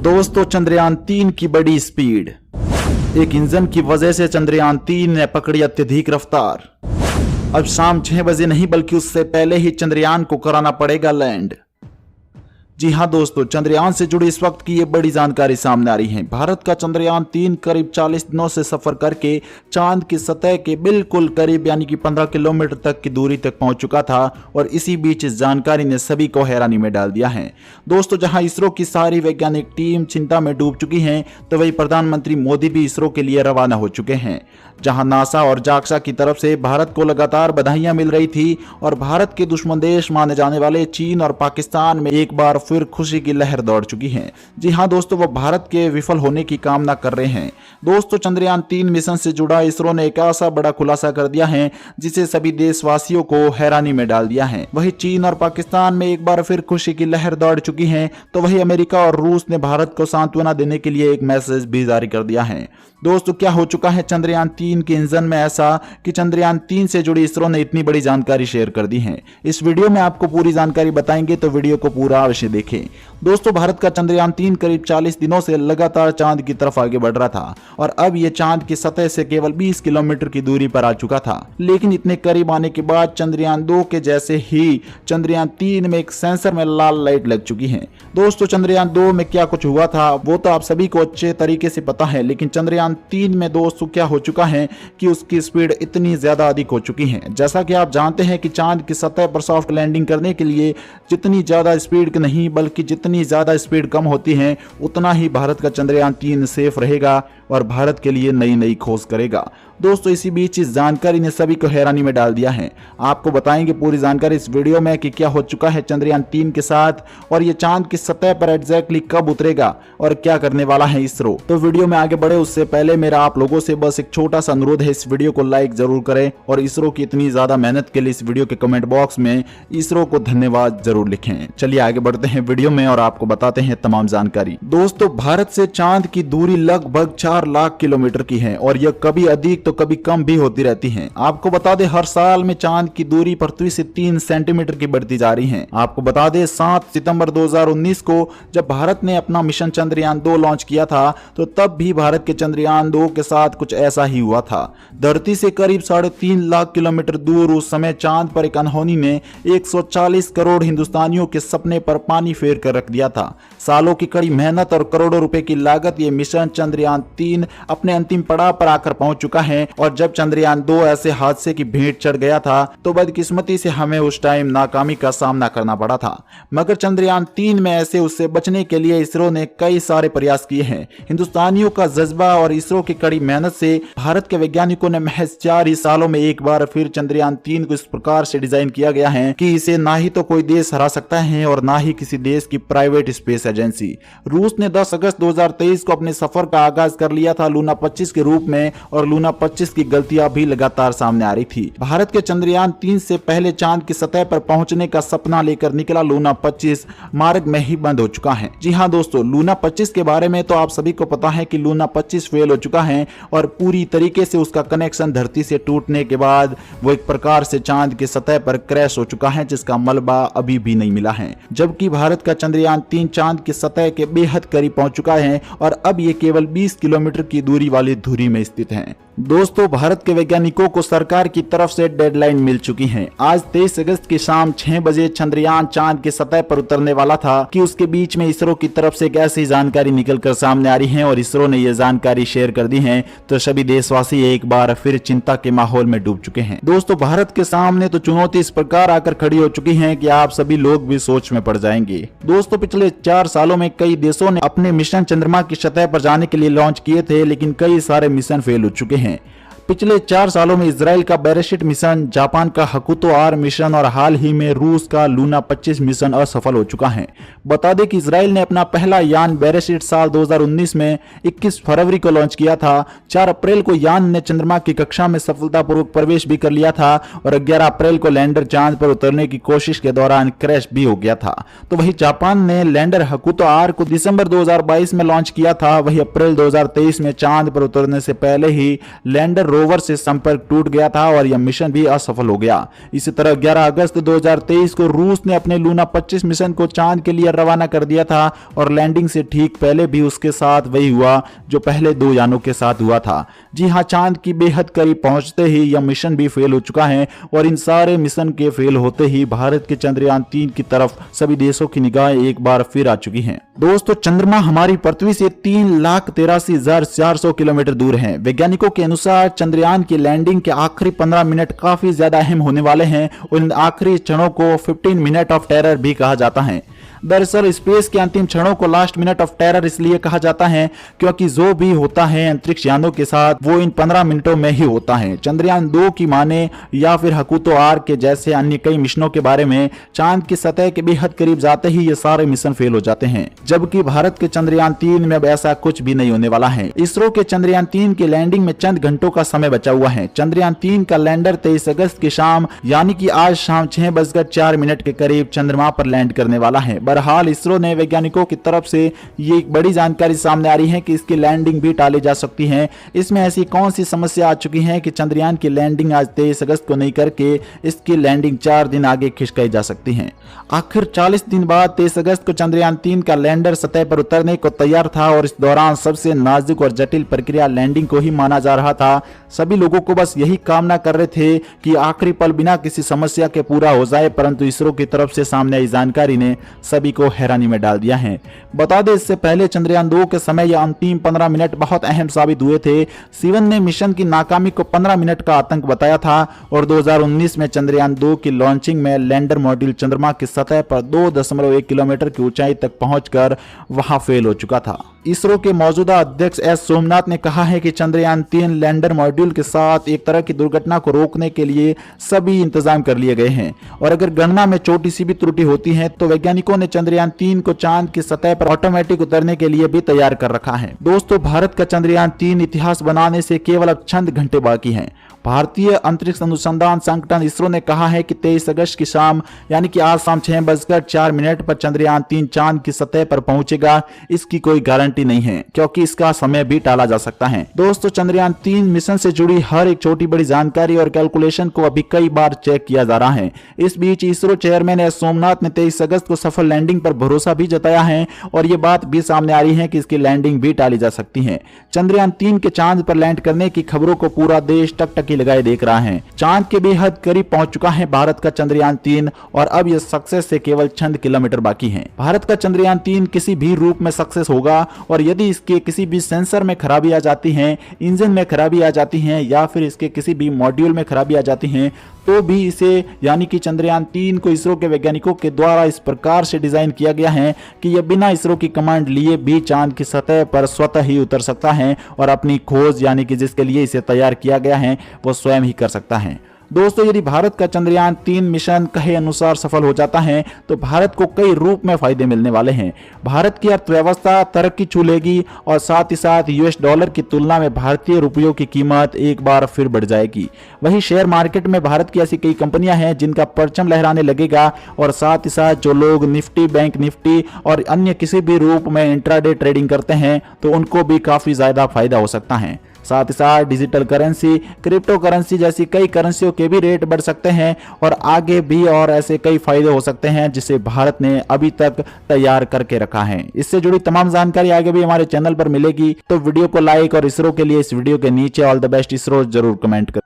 दोस्तों, चंद्रयान-3 की बड़ी स्पीड। एक इंजन की वजह से चंद्रयान-3 ने पकड़ी अत्यधिक रफ्तार। अब शाम 6 बजे नहीं बल्कि उससे पहले ही चंद्रयान को कराना पड़ेगा लैंड। जी हां दोस्तों, चंद्रयान से जुड़ी इस वक्त की ये बड़ी जानकारी सामने आ रही है। भारत का चंद्रयान-3 करीब 40 दिनों से सफर करके चांद की सतह के बिल्कुल करीब यानी कि 15 किलोमीटर तक की दूरी तक पहुंच चुका था और इसी बीच इस जानकारी ने सभी को हैरानी में डाल दिया है। दोस्तों, जहां इसरो की सारी वैज्ञानिक टीम चिंता में डूब चुकी है, तो वही प्रधानमंत्री मोदी भी इसरो के लिए रवाना हो चुके हैं। जहां नासा और जाक्सा की तरफ से भारत को लगातार बधाइयां मिल रही थी और भारत के दुश्मन देश माने जाने वाले चीन और पाकिस्तान में एक बार फिर खुशी की लहर दौड़ चुकी है। जी हां दोस्तों, वो भारत के विफल होने की कामना कर रहे हैं। दोस्तों, चंद्रयान-3 मिशन से जुड़ा इसरो ने एक ऐसा बड़ा खुलासा कर दिया है जिसे सभी देशवासियों को हैरानी में डाल दिया है। वही चीन और पाकिस्तान में एक बार फिर खुशी की लहर दौड़ चुकी है, तो वही अमेरिका और रूस ने भारत को सांत्वना देने के लिए एक मैसेज भी जारी कर दिया है। दोस्तों, क्या हो चुका है चंद्रयान-3 के इंजन में ऐसा कि चंद्रयान-3 से जुड़ी इसरो ने इतनी बड़ी जानकारी शेयर कर दी है। इस वीडियो में आपको पूरी जानकारी बताएंगे, तो वीडियो को पूरा अवश्य देखें। दोस्तों, भारत का चंद्रयान-3 करीब 40 दिनों से लगातार चांद की तरफ आगे बढ़ रहा था और अब यह चांद की सतह से केवल 20 किलोमीटर की दूरी पर आ चुका था। लेकिन इतने करीब आने के बाद चंद्रयान-2 के जैसे ही चंद्रयान-3 में एक सेंसर में लाल लाइट लग चुकी है। दोस्तों, चंद्रयान-2 में क्या कुछ हुआ था वो तो आप सभी को अच्छे तरीके से पता है, लेकिन चंद्रयान-3 में दोस्तों क्या हो चुका है कि उसकी स्पीड इतनी ज्यादा अधिक हो चुकी है। जैसा कि आप जानते हैं कि चांद की सतह पर सॉफ्ट लैंडिंग करने के लिए जितनी ज्यादा स्पीड नहीं बल्कि जितनी ज्यादा स्पीड कम होती है, उतना ही भारत का चंद्रयान-3 सेफ रहेगा और भारत के लिए नई नई खोज करेगा। दोस्तों, इसी बीच इस जानकारी ने सभी को हैरानी में डाल दिया है। आपको बताएंगे पूरी जानकारी इस वीडियो में कि क्या हो चुका है चंद्रयान-3 के साथ और ये चांद की सतह पर एग्जैक्टली कब उतरेगा और क्या करने वाला है इसरो। तो वीडियो में आगे बढ़े उससे पहले मेरा आप लोगों से बस एक छोटा सा अनुरोध है, इस वीडियो को लाइक जरूर करें और इसरो की इतनी ज्यादा मेहनत के लिए इस वीडियो के कमेंट बॉक्स में इसरो को धन्यवाद जरूर लिखें। चलिए आगे बढ़ते हैं वीडियो में और आपको बताते हैं तमाम जानकारी। दोस्तों, भारत से चांद की दूरी लगभग 4 लाख किलोमीटर की है और यह कभी अधिक तो कभी कम भी होती रहती है। आपको बता दें, हर साल में चांद की दूरी पृथ्वी से 3 सेंटीमीटर की बढ़ती जा रही है। आपको बता दें, 7 सितंबर 2019 को जब भारत ने अपना मिशन चंद्रयान-2 लॉन्च किया था, तो तब भी भारत के चंद्रयान-2 के साथ कुछ ऐसा ही हुआ था। धरती से करीब 3.5 लाख किलोमीटर दूर उस समय चांद पर एक अनहोनी ने 140 करोड़ हिंदुस्तानियों के सपने पर पानी फेर कर रख दिया था। सालों की कड़ी मेहनत और करोड़ों रुपए की लागत ये मिशन चंद्रयान-3 अपने अंतिम पड़ाव पर आकर पहुंच चुका है और जब चंद्रयान-2 ऐसे हादसे की भेंट चढ़ गया था, तो बदकिस्मती से हमें उस टाइम नाकामी का सामना करना पड़ा था। मगर चंद्रयान-3 में ऐसे उससे बचने के लिए इसरो ने कई सारे प्रयास किए हैं। हिंदुस्तानियों का जज्बा और इसरो की कड़ी मेहनत से भारत के वैज्ञानिकों ने महज 4 ही सालों में एक बार फिर चंद्रयान-3 को इस प्रकार से डिजाइन किया गया है कि इसे ना ही तो कोई देश हरा सकता है और ना ही किसी देश की प्राइवेट स्पेस एजेंसी। रूस ने 10 अगस्त 2023 को अपने सफर का आगाज कर लिया था लूना 25 के रूप में और लूना 25 की गलतियां भी लगातार सामने आ रही थी। भारत के चंद्रयान-3 से पहले चांद की सतह पर पहुंचने का सपना लेकर निकला लूना 25 मार्ग में ही बंद हो चुका है। जी हां दोस्तों, लूना 25 के बारे में तो आप सभी को पता है कि लूना 25 फेल हो चुका है और पूरी तरीके से उसका कनेक्शन धरती से टूटने के बाद वो एक प्रकार से चांद की सतह पर क्रैश हो चुका है, जिसका मलबा अभी भी नहीं मिला है। जबकि भारत का चंद्रयान-3 चांद की सतह के बेहद करीब पहुंच चुका है और अब ये केवल 20 किलोमीटर की दूरी वाली धुरी में स्थित है। दोस्तों, भारत के वैज्ञानिकों को सरकार की तरफ से डेडलाइन मिल चुकी है। आज 23 अगस्त की शाम 6 बजे चंद्रयान चांद की सतह पर उतरने वाला था कि उसके बीच में इसरो की तरफ से एक ऐसी जानकारी निकलकर सामने आ रही है और इसरो ने यह जानकारी शेयर कर दी है, तो सभी देशवासी एक बार फिर चिंता के माहौल में डूब चुके हैं। दोस्तों, भारत के सामने तो चुनौती इस प्रकार आकर खड़ी हो चुकी है कि आप सभी लोग भी सोच में पड़ जाएंगे। दोस्तों, पिछले 4 सालों में कई देशों ने अपने मिशन चंद्रमा की सतह पर जाने के लिए लॉन्च किए थे, लेकिन कई सारे मिशन फेल हो चुके हैं। पिछले 4 सालों में इजराइल का बेरेशिट मिशन, जापान का हकुतो आर मिशन और हाल ही में रूस का लूना 25 मिशन असफल हो चुका है। बता दें कि इजराइल ने अपना पहला यान बेरेशिट साल 2019 में 21 फरवरी को लॉन्च किया था। 4 अप्रैल को यान ने चंद्रमा की कक्षा में सफलतापूर्वक प्रवेश भी कर लिया था और 11 अप्रैल को लैंडर चांद पर उतरने की कोशिश के दौरान क्रैश भी हो गया था। तो वही जापान ने लैंडर हकुतो आर को दिसंबर 2022 में लॉन्च किया था। वही अप्रैल 2023 में चांद पर उतरने से पहले ही लैंडर रोवर से संपर्क टूट गया था और यह मिशन भी असफल हो गया। इसी तरह 11 अगस्त 2023 को रूस ने अपने लूना 25 मिशन को चांद के लिए रवाना कर दिया था और लैंडिंग से ठीक पहले भी उसके साथ वही हुआ जो पहले 2 यानों के साथ हुआ था। जी हां, चांद की बेहद करीब पहुंचते ही यह मिशन भी फेल हो चुका है और इन सारे मिशन के फेल होते ही भारत के चंद्रयान 3 की तरफ सभी देशों की निगाहें एक बार फिर आ चुकी हैं। दोस्तों, चंद्रमा हमारी पृथ्वी से 3,83,400 किलोमीटर दूर है। वैज्ञानिकों के अनुसार चंद्रयान की लैंडिंग के आखिरी 15 मिनट काफी ज्यादा अहम होने वाले हैं और इन आखिरी क्षणों को 15 मिनट ऑफ टेरर भी कहा जाता है। दरअसल स्पेस के अंतिम क्षणों को लास्ट मिनट ऑफ टेरर इसलिए कहा जाता है क्योंकि जो भी होता है अंतरिक्ष यानों के साथ वो इन 15 मिनटों में ही होता है। चंद्रयान 2 की माने या फिर हकुतो आर के जैसे अन्य कई मिशनों के बारे में चांद की सतह के बेहद करीब जाते ही ये सारे मिशन फेल हो जाते हैं, जबकि भारत के चंद्रयान 3 में अब ऐसा कुछ भी नहीं होने वाला है। इसरो के चंद्रयान 3 की लैंडिंग में चंद घंटों का समय बचा हुआ है। चंद्रयान 3 का लैंडर 23 अगस्त की शाम यानी कि आज शाम 6:04 के करीब चंद्रमा पर लैंड करने वाला है। बहरहाल इसरो ने वैज्ञानिकों की तरफ से ये एक बड़ी जानकारी सामने आ रही है कि इसकी लैंडिंग भी टाली जा सकती है। इसमें ऐसी कौन सी समस्या आ चुकी है कि चंद्रयान की लैंडिंग आज 23 अगस्त को नहीं करके इसकी लैंडिंग 4 दिन आगे खिसकाई जा सकती है। आखिर 40 दिन बाद 23 अगस्त को चंद्रयान 3 का लैंडर सतह पर उतरने को तैयार था और इस दौरान सबसे नाजुक और जटिल प्रक्रिया लैंडिंग को ही माना जा रहा था। सभी लोगों को बस यही कामना कर रहे थे कि आखिरी पल बिना किसी समस्या के पूरा हो जाए, परंतु इसरो की तरफ से सामने आई जानकारी ने सभी को हैरानी में डाल दिया है। बता दें, इससे पहले चंद्रयान 2 के समय या अंतिम 15 मिनट बहुत अहम साबित हुए थे। सीवन ने मिशन की नाकामी को 15 मिनट का आतंक बताया था और 2019 में चंद्रयान 2 की लॉन्चिंग में लैंडर मॉड्यूल चंद्रमा की सतह पर 2.1 किलोमीटर की ऊंचाई तक पहुंचकर वहां फेल हो चुका था। इसरो के मौजूदा अध्यक्ष एस सोमनाथ ने कहा है कि चंद्रयान 3 लैंडर मॉड्यूल के साथ एक तरह की दुर्घटना को रोकने के लिए सभी इंतजाम कर लिए गए हैं और अगर गणना में छोटी सी भी त्रुटि होती है तो वैज्ञानिकों ने चंद्रयान 3 को चांद की सतह पर ऑटोमेटिक उतरने के लिए भी तैयार कर रखा है। दोस्तों, भारत का चंद्रयान 3 इतिहास बनाने से केवल अब चंद घंटे बाकी हैं। भारतीय अंतरिक्ष अनुसंधान संगठन इसरो ने कहा है कि 23 अगस्त की शाम यानी कि आज शाम 6:04 पर चंद्रयान 3 चांद की सतह पर पहुंचेगा। इसकी कोई गारंटी नहीं है क्योंकि इसका समय भी टाला जा सकता है। दोस्तों, चंद्रयान 3 मिशन से जुड़ी हर एक छोटी बड़ी जानकारी और कैलकुलेशन को अभी कई बार चेक किया जा रहा है। इस बीच इसरो चेयरमैन एस सोमनाथ ने 23 अगस्त को सफल लैंडिंग पर भरोसा भी जताया है और ये बात भी सामने आ रही है कि इसकी लैंडिंग भी टाली जा सकती है। चंद्रयान 3 के चांद पर लैंड करने की खबरों को पूरा देश टकटकी लगाए देख रहा है। चांद के बेहद करीब पहुंच चुका है भारत का चंद्रयान 3 और अब यह सक्सेस से केवल चंद किलोमीटर बाकी है। भारत का चंद्रयान 3 किसी भी रूप में सक्सेस होगा और यदि इसके किसी भी सेंसर में खराबी आ जाती है, इंजन में खराबी आ जाती है या फिर इसके किसी भी मॉड्यूल में खराबी आ जाती है तो भी इसे यानी कि चंद्रयान 3 को इसरो के वैज्ञानिकों के द्वारा इस प्रकार से डिजाइन किया गया है कि यह बिना इसरो की कमांड लिए भी चांद की सतह पर स्वतः ही उतर सकता है और अपनी खोज यानी कि जिसके लिए इसे तैयार किया गया है वो स्वयं ही कर सकता है। दोस्तों, यदि भारत का चंद्रयान 3 मिशन कहे अनुसार सफल हो जाता है तो भारत को कई रूप में फायदे मिलने वाले हैं। भारत की अर्थव्यवस्था तरक्की छू लेगी और साथ ही साथ यूएस डॉलर की तुलना में भारतीय रुपयों की कीमत एक बार फिर बढ़ जाएगी। वहीं शेयर मार्केट में भारत की ऐसी कई कंपनियां हैं जिनका परचम लहराने लगेगा और साथ ही साथ जो लोग निफ्टी, बैंक निफ्टी और अन्य किसी भी रूप में इंट्राडे ट्रेडिंग करते हैं तो उनको भी काफी ज्यादा फायदा हो सकता है। साथ ही साथ डिजिटल करेंसी, क्रिप्टो करेंसी जैसी कई करेंसियों के भी रेट बढ़ सकते हैं और आगे भी और ऐसे कई फायदे हो सकते हैं जिसे भारत ने अभी तक तैयार करके रखा है। इससे जुड़ी तमाम जानकारी आगे भी हमारे चैनल पर मिलेगी, तो वीडियो को लाइक और इसरो के लिए इस वीडियो के नीचे ऑल द बेस्ट इसरो जरूर कमेंट करें।